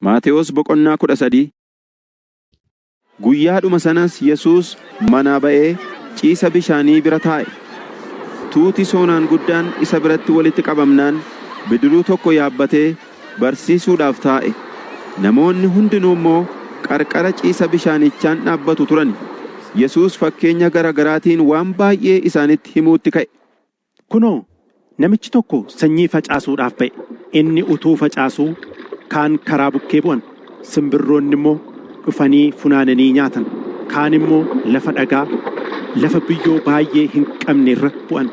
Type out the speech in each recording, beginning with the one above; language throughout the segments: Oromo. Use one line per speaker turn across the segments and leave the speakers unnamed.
Maatewos boqonnaa 13. Guyyaadhuma sanas Yesuus manaa ba'ee ciisa bishaanii bira taa'e. Tuuti soonaan guddaan isa biratti walitti qabamnaan bidiruu tokko yaabbatee barsiisuudhaaf taa'e. Namoonni hundinuu immoo qarqara ciisa bishaanichaan dhaabbatu turan. Yesuus fakkeenya garaagaraatiin waan baay'ee isaanitti himuutti ka'e.
Kunoo, namichi tokko sanyii facaasuudhaaf ba'e. Inni utuu facaasuu kaan karaa bukkee bu'an, simbirroonni immoo dhufanii funaananii nyaatan. Kaan immoo lafa dhagaa, lafa biyyoo baay'ee hin qabne irra bu'an.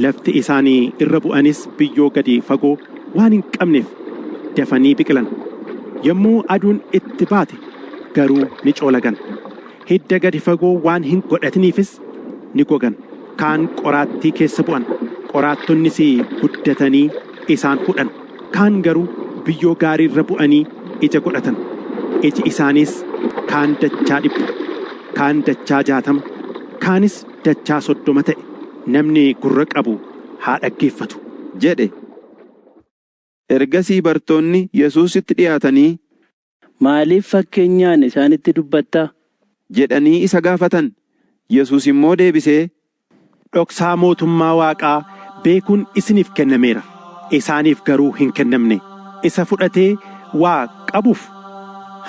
Lafti isaanii irra bu'anis biyyoo gadi fagoo waan hin qabneef dafanii biqilan. Yommuu aduun itti baate garuu ni coolagan. Hidda gadi fagoo waan hin godhatiniifis ni gogan. Kaan qoraattii keessa bu'an. Qoraattonnis guddatanii isaan hudhan. Kaan garuu biyyoo gaarii irra bu'anii ija godhatan. Iji isaaniis kaan dachaa 100, kaan dachaa 60, kaanis dachaa 30 ta'e. Namni gurra qabu haa dhaggeeffatu
jedhe. Ergasii bartoonni Yesuusitti dhiyaatanii,
maaliif fakkeenyaan isaanitti dubbattaa?
jedhanii isa gaafatan. Yesuus immoo deebisee,
dhoksaa mootummaa Waaqaa beekuun isiniif kennameera. Isaaniif garuu hin kennamne. Isa fudhatee waa qabuuf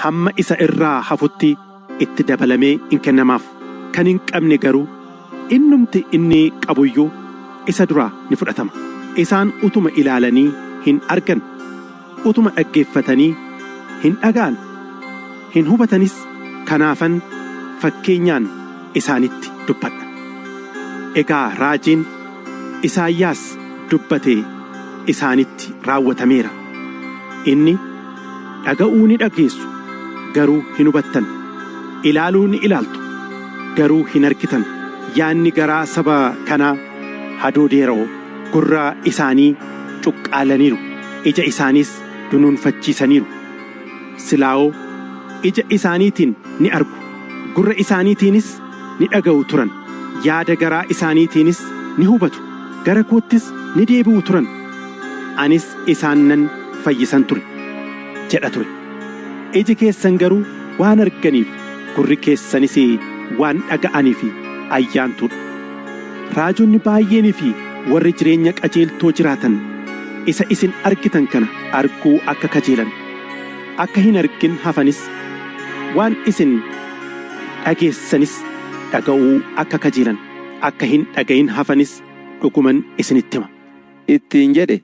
hamma isa irraa hafutti itti dabalamee hin kennamaaf. Kan hin qabne garuu innumti inni qabuyyuu isa duraa ni fudhatama. Isaan utuma ilaalanii hin argan, utuma dhaggeeffatanii hin dhaga'an, hin hubatanis. Kanaafan fakkeenyaan isaanitti dubbadha. Egaa raajiin Isaayyaas dubbate isaanitti raawwatameera. Inni dhaga'uu ni dhageessu, garuu hin hubattan. Ilaaluu ni ilaaltu, garuu hin argitan. Yaanni garaa saba kanaa hadoodeera'oo, gurra isaanii cuqqaalaniiru, ija isaaniis dunuunfachiisaniiru. Silaa'oo ija isaaniitiin ni argu, gurra isaaniitiinis ni dhaga'u turan. Yaada garaa isaaniitiinis ni hubatu, gara koottis ni deebi'u turan. Anis isaan nan fayyisan ture jedha ture. Iji keessan garuu waan arganiif, gurri keessanis waan dhaga'aniif ayyaantuudha. Raajonni baay'eenii fi warri jireenya qajeeltoo jiraatan isa isin argitan kana arguu akka kajeelan, akka hin argin hafanis, waan isin dhageessanis dhaga'uu akka kajeelan, akka hin dhaga'in hafanis dhuguman isinitti hima
ittiin jedhe.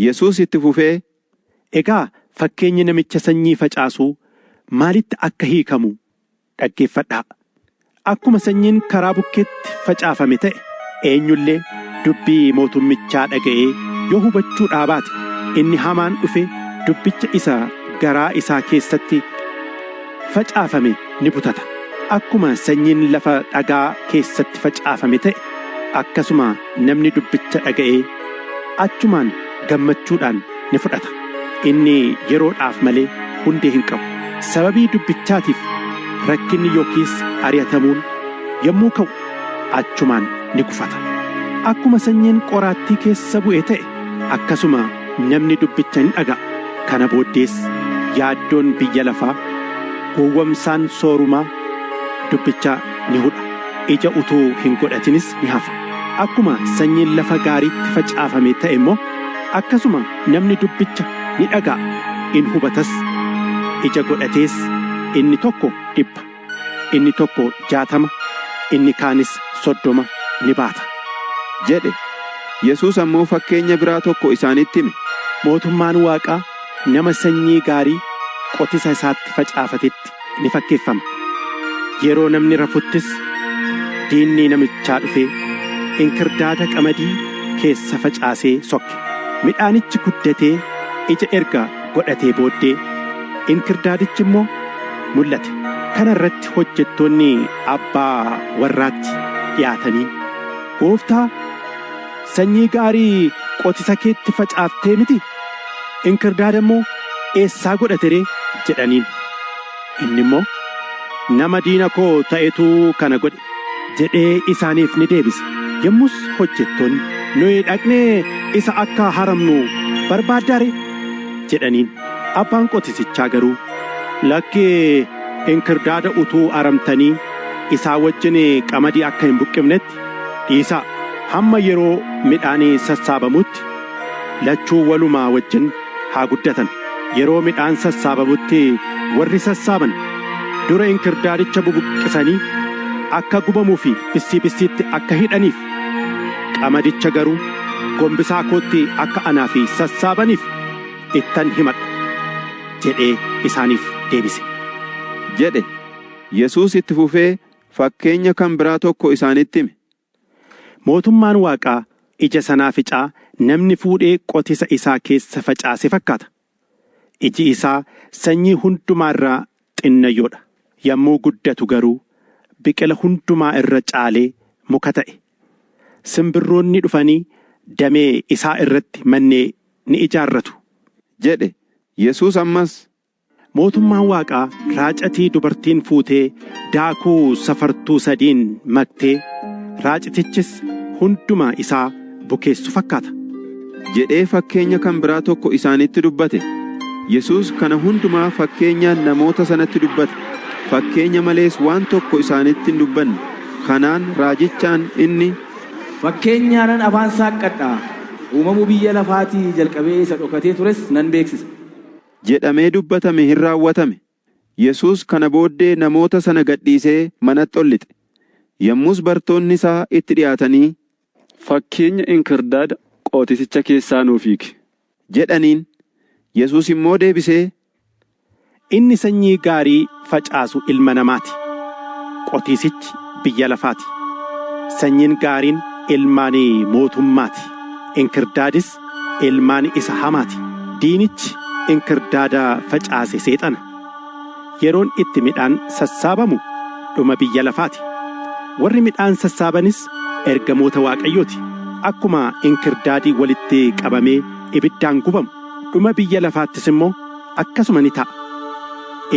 Yesuus itti fufee,
egaa fakkeenyi namicha sanyii facaasuu maalitti akka hiikamu dhaggeeffadhaa. Akkuma sanyiin karaa bukkeetti facaafame ta'e, eenyullee dubbii mootummichaa dhaga'ee yoo hubachuu baate, inni hamaan dhufe dubbicha isa garaa isaa keessatti facaafame ni butata. Akkuma sanyiin lafa dhagaa keessatti facaafame ta'e, akkasuma namni dubbicha dhaga'ee achumaan gammachuudhaan ni fudhata. Inni yeroodhaaf malee hundee hin qabu. Sababii dubbichaatiif rakkinni yookiis ari'atamuun yommuu ka'u achumaan ni gufata. Akkuma sanyiin qoraattii keessa bu'e ta'e, akkasuma namni dubbicha ni dhaga'a. Kana booddees yaaddoon biyya lafaa, gowwamsaan soorumaa dubbicha ni hudha. Ija utuu hin godhatinis ni hafa. Akkuma sanyiin lafa gaariitti facaafame ta'e immoo, akkasuma namni dubbicha ni dhaga'a, in hubatas. Ija godhatees inni tokko 100, inni tokko 60, inni kaanis 30 ni baata
jedhe. Yesuus ammoo fakkeenya biraa tokko isaanitti hime.
Mootummaan Waaqaa nama sanyii gaarii qotisa isaatti facaafatetti ni fakkeeffama. Yeroo namni rafuttis diinni namichaa dhufee inkirdaada qamadii keessa facaasee sokke. Midhaanichi guddatee ija erga godhatee booddee inkirdaadichi immoo mul'ate. Kana irratti hojjettoonni abbaa warraatti dhiyaatanii, gooftaa, sanyii gaarii qotisa keetti facaaftee miti? Inkirdaada immoo eessaa godhate ree? jedhaniin. Inni immoo, nama diina koo ta'etu kana godhe jedhee isaaniif ni deebise. Yommus hojjettoonni, nuyi dhaqnee isa akka haramnu barbaaddaa ree? jedhaniin. Abbaan qotisichaa garuu, lakkee inkirdaada utuu aramtanii isaa wajjin qamadii akka hin buqqifnetti dhiisaa. Hamma yeroo midhaanii sassaabamutti lachuu walumaa wajjin haa guddatan. Yeroo midhaan sassaabamutti warri sassaaban dura inkirdaadicha bubuqqisanii akka gubamuu fi bissiitti akka hidhaniif, qamadicha garuu gombisaa kootti akka anaa fi sassaabaniif ittan himadha jedhee isaaniif deebise
jedhe. Yesuus itti fufee fakkeenya kan biraa tokko isaanitti hime.
Mootummaan Waaqaa ija sanaaficaa namni fuudhee qotisa isaa keessa facaase fakkaata. Iji isaa sanyii hundumaa irraa xinnayyoodha. Yommuu guddatu garuu biqila hundumaa irra caalee muka ta'e. Simbirroonni dhufanii damee isaa irratti mannee ni ijaarratu
jedhe. Yesuus ammas,
mootummaan Waaqaa raacatii dubartiin fuutee daakuu safartuu 3 maktee raacitichis hundumaa isaa bukeessu fakkaata
jedhee fakkeenya kan biraa tokko isaanitti dubbate. Yesuus kana hundumaa fakkeenyaan namoota sanatti dubbate. Fakkeenya malees waan tokko isaanitti hin dubbanne. Kanaan raajichaan inni,
fakkeenyaanan afaan saaqqadhaa, uumamuu biyya lafaatii jalqabee isa dhokatee tures nan beeksisa
jedhamee dubbatame hin raawwatame. Yesuus kana booddee namoota sana gadhiisee manatti ol lixe. Yommus bartoonni isaa itti dhiyaatanii,
fakkeenya inkirdaada qotisicha keessaa nuuf hiiki
jedhaniin. Yesuus immoo deebisee,
inni sanyii gaarii facaasu ilma namaati. Qotisichi biyya lafaati. Sanyiin gaariin ilmaan mootummaati. Inkirdaadis ilmaan isa hamaati. Diinichi inkirdaada facaase seexana. Yeroon itti midhaan sassaabamu dhuma biyya lafaati. Warri midhaan sassaabanis ergamoota Waaqayyooti. Akkuma inkirdaadii walitti qabamee ibiddaan gubamu, dhuma biyya lafaattis immoo akkasuma ni ta'a.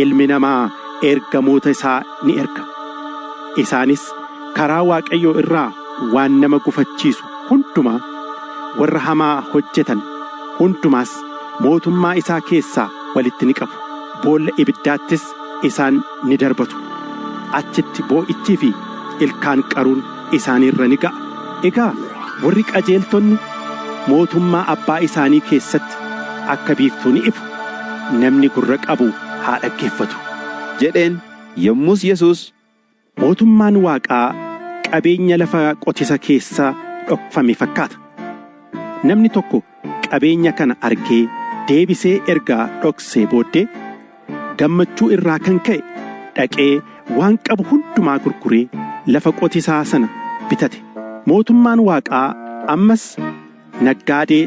Ilmi namaa ergamoota isaa ni erga. Isaanis karaa Waaqayyoo irraa waan nama gufachiisu hundumaa, warra hamaa hojjetan hundumaas mootummaa isaa keessaa walitti ni qabu. Boolla ibiddaattis isaan ni darbatu. Achitti boo'ichii fi ilkaan qaruun isaaniirra ni ga'a. Egaa warri qajeeltonni mootummaa abbaa isaanii keessatti akka biiftuu ni ifu. Namni gurra qabu haa dhaggeeffatu
jedheen. Yommus Yesuus,
mootummaan Waaqaa qabeenya lafa qotisa keessaa dhokfame fakkaata. Namni tokko qabeenya kana argee deebisee ergaa dhoksee booddee gammachuu irraa kan ka'e dhaqee waan qabu hundumaa gurguree lafa qotisaa sana bitate. Mootummaan Waaqaa ammas naggaadee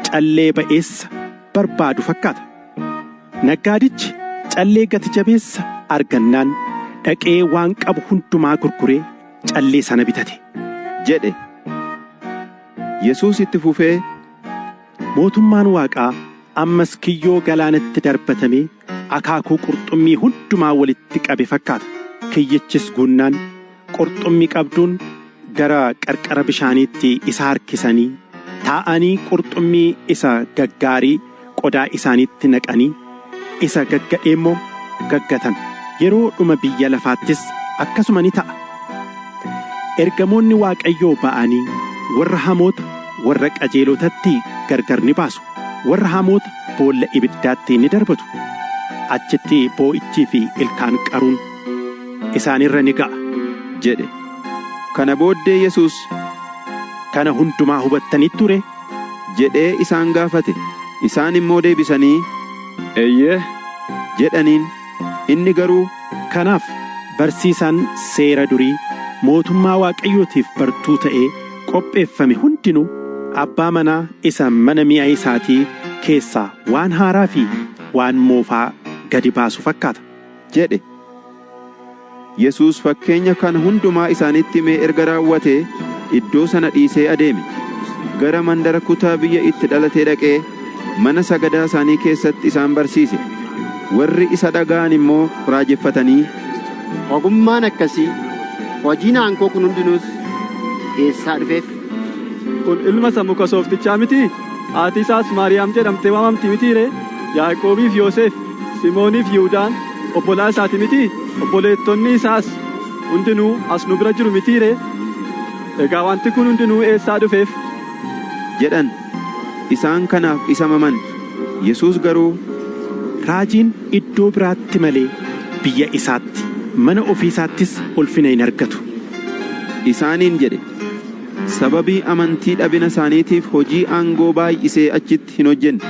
callee ba'eessa barbaadu fakkaata. Naggaadichi callee gati jabeessa argannaan dhaqee waan qabu hundumaa gurguree callee sana bitate
jedhe. Yesuus itti fufee,
mootummaan Waaqaa ammas kiyyoo galaanatti darbatamee akaakuu qurxummii hundumaa walitti qabe fakkaata. Kiyyichis guunnaan qurxummii qabduun gara qarqara bishaaniitti isa harkisanii taa'anii qurxummii isa gaggaarii qodaa isaaniitti naqanii isa gaggadhee immoo gaggatan. Yeroo dhuma biyya lafaattis akkasuma ni ta'a. Ergamoonni Waaqayyoo ba'anii warra hamoota warra qajeelotatti gargar ni baasu. Warra hamoota boolla ibiddaatti ni darbatu. Achitti boo'ichii fi ilkaan qaruun isaanirra ni ga'a
jedhe. Kana booddee Yesuus,
kana hundumaa hubattanitti ture
jedhee isaan gaafate. Isaan immoo deebisanii,
eeyyee
jedhaniin. Inni garuu,
kanaaf barsiisaan seera durii mootummaa Waaqayyootiif bartuu ta'ee qopheeffame hundinuu abbaa manaa isa mana mi'a isaatii keessaa waan haaraa fi waan moofaa gadi baasu fakkaata
jedhe. Yesuus fakkeenya kana hundumaa isaanitti himee erga raawwatee iddoo sana dhiisee adeeme. Gara mandara kutaa biyya itti dhalatee dhaqee mana sagadaa isaanii keessatti isaan barsiise. Warri isa dhaga'an immoo raajeffatanii,
ogummaan akkasii, hojiin aankoo kun hundinuus eessaa dhufeef?
kun ilma isa muka sooftichaa mitii? Haati isaas Maariyaam jedhamtee waamamti mitii ree? Yaaqoobiif Yoosef, Simooniif Yihuudaan obbolaa isaati miti? Obboleettonni isaas hundinuu as nu bira jiru mitiiree? Egaa wanti kun hundinuu eessaa dhufeef?
jedhan. Isaan kanaaf isa maman. Yesuus garuu,
Raajiin iddoo biraatti malee biyya isaatti mana ofiisaattis ulfina hin argatu
isaaniin jedhe. Sababii amantii dhabina isaaniitiif hojii aangoo baay'isee achitti hin hojjenne.